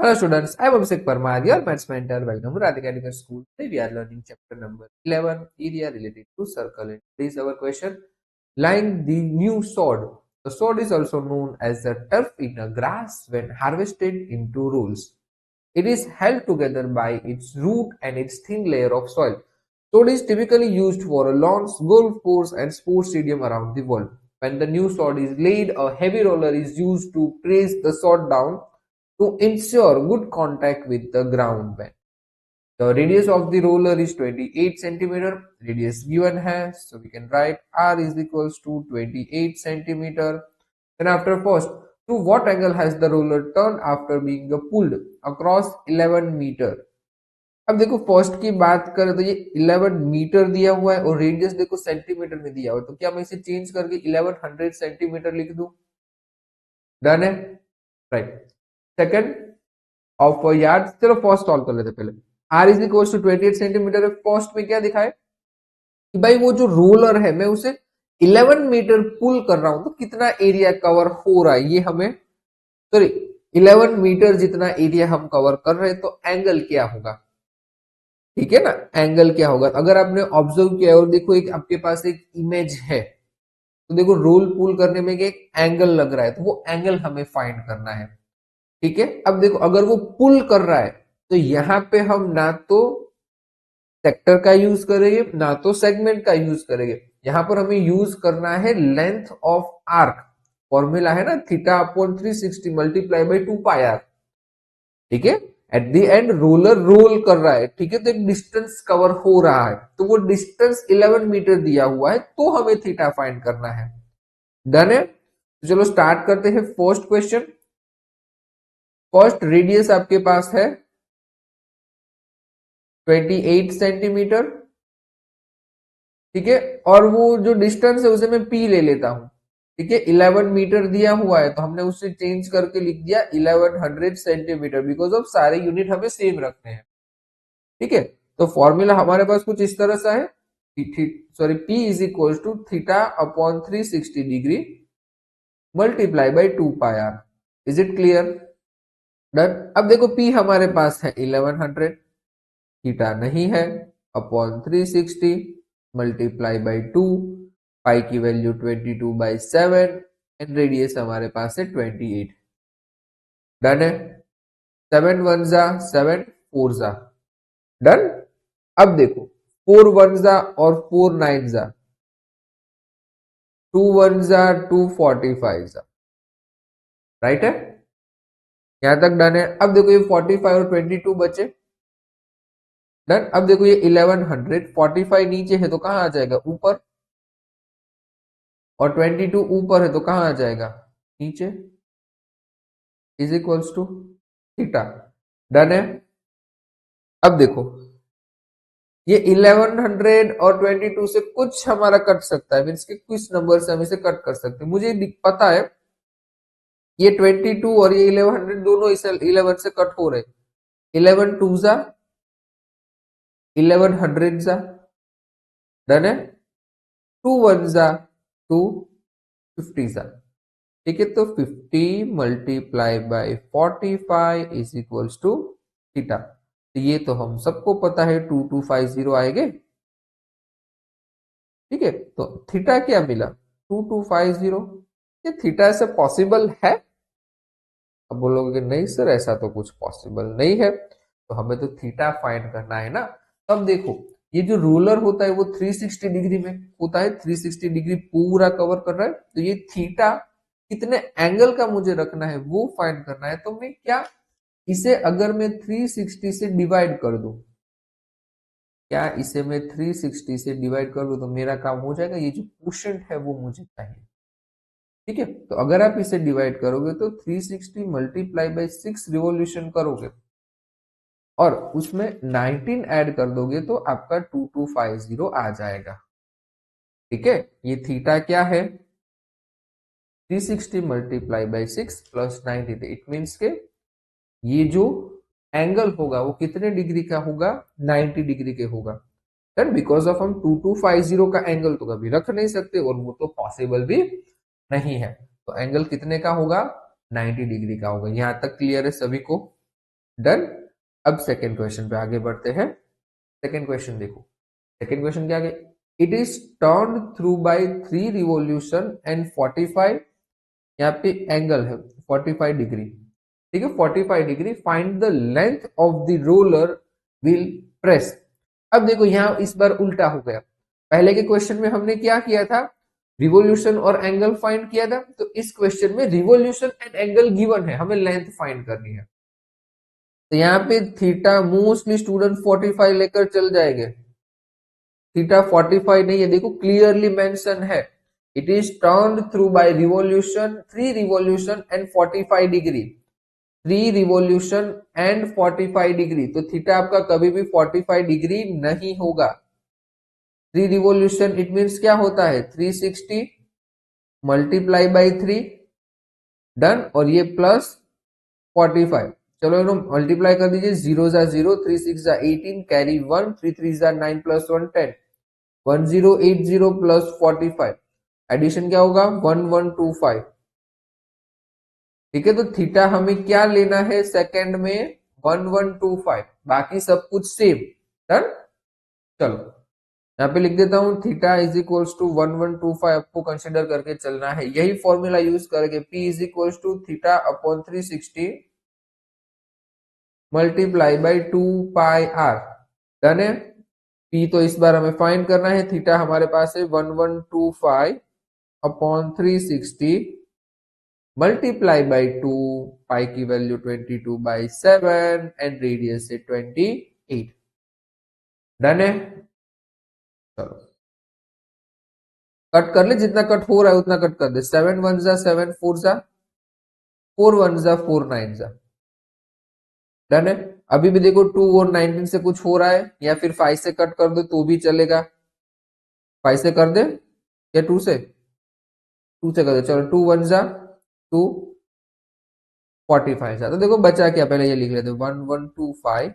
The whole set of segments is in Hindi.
Hello students, I am Abhishek Parmar, your maths mentor. Welcome to Radhika Academy School. Today we are learning chapter number 11, area related to circle. And this is our question. Line the new sword. The sword is also known as the turf in a grass when harvested into rolls. It is held together by its root and its thin layer of soil. Sword is typically used for lawns, golf course and sports stadium around the world. When the new sword is laid, a heavy roller is used to press the sword down to ensure good contact with the ground bed. The radius of the roller is 28 centimeter. Radius given has, so we can write R is equals to 28 centimeter. Then after first, to what angle has the roller turned after being pulled across 11 metre. अब देखो फर्स्ट की बात करें तो ये 11 मीटर दिया हुआ है और रेडियस देखो सेंटीमीटर में दिया हुआ है, तो क्या मैं इसे चेंज करके 1100 सेंटीमीटर लिख दूं? डन है, राइट. सेकंड ऑफ यार्ड, चलो फर्स्ट सॉल्व कर लेते पहले. R is equal to 28 centimetre. First में क्या दिखाए कि भाई वो जो रोलर है मैं उसे 11 मीटर पुल कर रहा हूं तो कितना एरिया कवर हो रहा है, ये हमें सॉरी 11 मीटर जितना एरिया हम कवर कर रहे हैं, तो एंगल क्या होगा, ठीक है ना. एंगल क्या होगा, अगर आपने ऑब्जर्व किया और देखो एक आपके पास एक इमेज है तो देखो रोल पुल करने में एक एंगल लग रहा है, तो वो एंगल हमें फाइंड करना है. ठीक है, अब देखो अगर वो पुल कर रहा है तो यहां पे हम ना तो सेक्टर का यूज करेंगे ना तो सेगमेंट का यूज करेंगे. यहां पर हमें यूज करना है लेंथ ऑफ आर्क. फॉर्मूला है ना theta upon 360 multiply by 2 pi R. ठीक है, at the end roller roll कर रहा है, ठीक है, तो एक डिस्टेंस कवर हो रहा है, तो वो डिस्टेंस 11 मीटर दिया हुआ है, तो हमें थीटा फाइंड करना है. डन है, तो चलो स्टार्ट करते हैं फर्स्ट क्वेश्चन. फर्स्ट रेडियस आपके पास है 28 सेंटीमीटर. ठीक है, और वो जो डिस्टेंस है उसे मैं पी ले लेता हूं. ठीक है, 11 मीटर दिया हुआ है तो हमने उसे चेंज करके लिख दिया 1100 सेंटीमीटर, बिकॉज ऑफ सारे यूनिट हमें सेम रखने हैं. ठीक है, तो फॉर्मूला हमारे पास कुछ इस तरह सा है, sorry P is equal to theta upon 360 degree multiply by 2 pi R. Is it clear? Done. अब देखो P हमारे पास है 1100, थीटा नहीं है, अपॉन 360 मल्टीप्लाई बाई 2, पाई की वैल्यू 22/7 एंड रेडियस हमारे पास है 28. डन है. 7 1 जा 7 4 जा. डन. अब देखो 4 1 जा और 4 9 जा, 2 1 जा 245 जा. राइट है, यहां तक डन है. अब देखो ये 45 और 22 बचे. डन. अब देखो ये 1100, 45 नीचे है तो कहां आ जाएगा, ऊपर, और 22 ऊपर है तो कहां आ जाएगा, नीचे. Is equals to theta. Done है. अब देखो ये 1100 और 22 से कुछ हमारा कट सकता है, मीन्स के कुछ नंबर से हम इसे कट कर सकते हैं. मुझे पता है ये 22 और ये 1100 दोनों इस 11 से कट हो रहे. 11 2 जा 1100 जा. डन है. 2 1 जा 250 जा. ठीक है, तो 50 multiply by 45 is equals to theta. तो ये तो हम सबको पता है 2250 आएंगे. ठीक है, तो थीटा क्या मिला, 2250. ये थीटा से पॉसिबल है? अब बोलोगे नहीं सर ऐसा तो कुछ पॉसिबल नहीं है, तो हमें तो थीटा फाइंड करना है ना. तब देखो ये जो रूलर होता है वो 360 डिग्री में होता है, 360 डिग्री पूरा कवर कर रहा है, तो ये थीटा कितने एंगल का मुझे रखना है वो फाइंड करना है. तो मैं क्या इसे अगर मैं 360 से डिवाइड कर दूं, क्या इसे मैं 360 से डिवाइड कर दूं तो मेरा काम हो जाएगा. ये जो क्वोशिएंट है वो मुझे चाहिए. ठीक है, तो अगर आप इसे डिवाइड करोगे तो 360 मल्टीप्लाई बाई 6 रिवॉल्यूशन करोगे और उसमें 19 ऐड कर दोगे तो आपका 2250 आ जाएगा. ठीक है, ये थीटा क्या है, 360 multiply by 6 plus 90. It means के ये जो एंगल होगा वो कितने डिग्री का होगा, 90 डिग्री के होगा. देन बिकॉज ऑफ हम 2250 का एंगल तो कभी रख नहीं सकते और वो तो पॉसिबल भी नहीं है, तो एंगल कितने का होगा, 90 डिग्री का होगा. यहां तक क्लियर है सभी को? डन। अब सेकेंड क्वेश्चन पे आगे बढ़ते हैं। सेकेंड क्वेश्चन देखो, सेकेंड क्वेश्चन क्या है, it is turn through by 3 revolution and 45, यहाँ पे एंगल है 45 डिग्री, ठीक है, 45 degree, find the length of the roller wheel press. अब देखो यहाँ इस बार उल्टा हो गया, पहले के क्वेश्चन में हमने क्या किया था, रिवोल्यूशन और एंगल फाइंड किया था, तो इस क्वेश्चन में रिवोल्यूशन एंड एंगल गिवन है, हमें लेंथ फाइंड करनी है। तो यहाँ पे थीटा मोस्टली स्टूडेंट 45 लेकर चल जाएंगे, थीटा 45 नहीं है, देखो क्लियरली मेंशन है, it is turn through by revolution 3 revolution and 45 degree, 3 revolution and 45 degree, तो थीटा आपका कभी भी 45 डिग्री नहीं होगा। 3 रिवोल्यूशन इट मीन्स क्या होता है 360 मल्टीप्लाई बाई 3, डन, और ये प्लस 45, चलो इन्हों मल्टीप्लाई कर दीजिए, 0 जा 0, 3 6 जा 18, कैरी 1, 3 3 जा 9 प्लस 1 10, 1080 प्लस 45, एडिशन क्या होगा 1125, ठीक है। तो थीटा हमें क्या लेना है सेकंड में 1125, बाकी सब कुछ सेम, डन। चलो यहाँ पे लिख देता हूं, थीटा इज इक्वल्स टू 1125 आपको कंसिडर करके चलना है, यही फॉर्मूला यूज करके P is equals to theta upon 360 multiply by 2 pi R, done है। P तो इस बार हमें फाइंड करना है, थीटा हमारे पास है 1125 अपॉन 360 मल्टीप्लाई बाई 2, पाई की वैल्यू 22/7 एंड रेडियस है 28, डन है। चलो कट कर ले, जितना कट हो रहा है उतना कट कर दे, 7 1 जा 7, 4 जा 4, 1 जा 4, 9 जा, डन है। अभी भी देखो 2 और 19 से कुछ हो रहा है, या फिर 5 से कट कर दो तो भी चलेगा, 5 से कर दे या 2 से, 2 से कर दे, चलो 2 1 जा 2, 45 जा, तो देखो बचा क्या, पहले ये लिख लेते 1125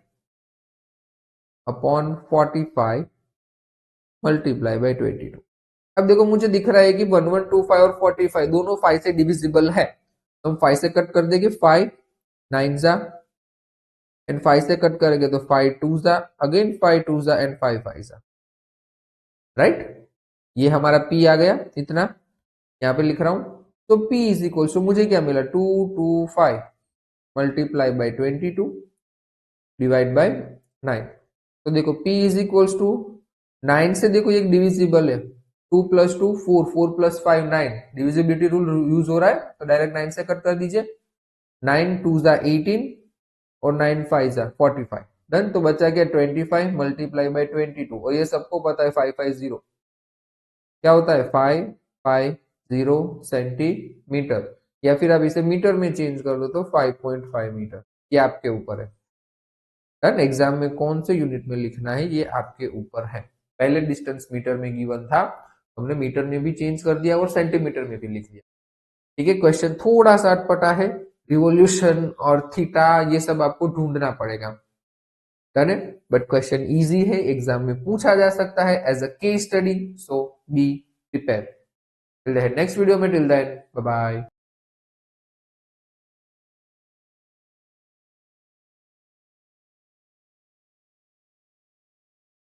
अपॉन 45 मल्टीप्लाई बाई 22। अब देखो मुझे दिख रहा है कि 1125 और 45 दोनों 5 से डिविजिबल है, तो हम 5 से कट कर देंगे, 5 9 जा एंड 5 से कट करेंगे तो 5 2 जा, अगेन 5 2 जा एंड 5 5 जा, राइट। ये हमारा P आ गया, इतना यहाँ पे लिख रहा हूं, तो P इज इक्वल टू मुझे क्या मिला 225 मल्टीप्लाई बाई 22 डिवाइड बाई 9, तो देखो P इज इक्वल्स टू 9 से देखो एक डिविजिबल है, 2 plus 2 4, 4 plus 5 9, divisibility rule use हो रहा है तो डायरेक्ट 9 से कट कर दीजिए, 9 2 जा 18 और 9 5 जा 45, डन। तो बचा क्या 25 मल्टीप्लाई बाई 22, और ये सबको पता है 550 क्या होता है 550 सेंटीमीटर, या फिर आप इसे मीटर में चेंज कर दो तो 5.5 मीटर, ये आपके ऊपर है, डन। एग्जाम में कौन से यूनिट में लिखना है ये आपके ऊपर है, पहले डिस्टेंस मीटर में गिवन था, हमने मीटर में भी चेंज कर दिया और सेंटीमीटर में भी लिख दिया, ठीक है। क्वेश्चन थोड़ा सा अटपटा है, रिवोल्यूशन और थीटा ये सब आपको ढूंढना पड़ेगा, डन है, बट क्वेश्चन इजी है, एग्जाम में पूछा जा सकता है as a case study, so be prepare. Till the next video में, टिल देन बाय बाय।